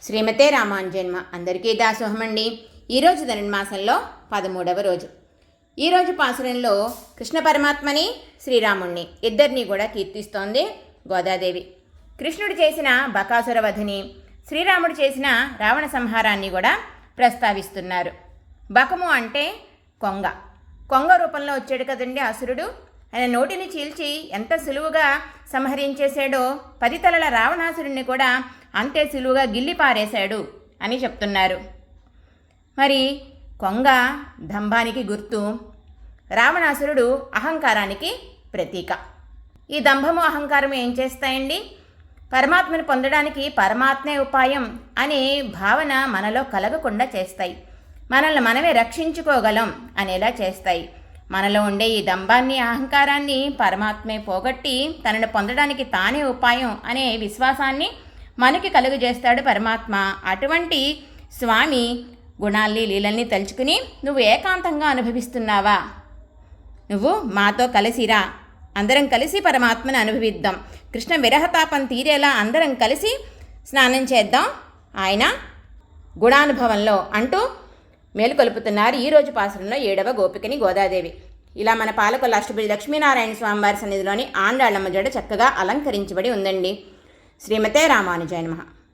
శ్రీమతే రామానుజన్మ అందరికీ దాసోహమండి. ఈరోజు ధనుర్మాసంలో 13వ రోజు. ఈరోజు పాసురంలో కృష్ణ పరమాత్మని శ్రీరాముణ్ణి ఇద్దరినీ కూడా కీర్తిస్తోంది గోదాదేవి. కృష్ణుడు చేసిన బకాసుర వధిని, శ్రీరాముడు చేసిన రావణ సంహారాన్ని కూడా ప్రస్తావిస్తున్నారు. బకము అంటే కొంగ. కొంగ రూపంలో వచ్చాడు కదండి అసురుడు. ఆయన నోటిని చీల్చి ఎంత సులువుగా సంహరించేశాడో 10 తలల రావణాసురుణ్ణి కూడా అంతే సులువుగా గిల్లి పారేశాడు అని చెప్తున్నారు. మరి కొంగ దంభానికి గుర్తు, రావణాసురుడు అహంకారానికి ప్రతీక. ఈ దంభము అహంకారం ఏం చేస్తాయండి? పరమాత్మను పొందడానికి పరమాత్మే ఉపాయం అనే భావన మనలో కలగకుండా చేస్తాయి. మనల్ని మనమే రక్షించుకోగలం అనేలా చేస్తాయి. మనలో ఉండే ఈ దంభాన్ని, అహంకారాన్ని పరమాత్మే పోగొట్టి తనను పొందడానికి తానే ఉపాయం అనే విశ్వాసాన్ని మనకి కలుగజేస్తాడు పరమాత్మ. అటువంటి స్వామి గుణాల్ని, లీలల్ని తలుచుకుని నువ్వు ఏకాంతంగా అనుభవిస్తున్నావా? నువ్వు మాతో కలిసిరా, అందరం కలిసి పరమాత్మను అనుభవిద్దాం. కృష్ణ విరహతాపం తీరేలా అందరం కలిసి స్నానం చేద్దాం ఆయన గుణానుభవంలో అంటూ మేలుకొలుపుతున్నారు ఈరోజు పాసురంలో 7వ గోపికని గోదాదేవి. ఇలా మన పాలకొల్ల అష్టభుజ లక్ష్మీనారాయణ స్వామివారి సన్నిధిలోని ఆండాళ్ళమ్మ జడ చక్కగా అలంకరించబడి ఉందండి. శ్రీమతే రామానుజాయ నమః.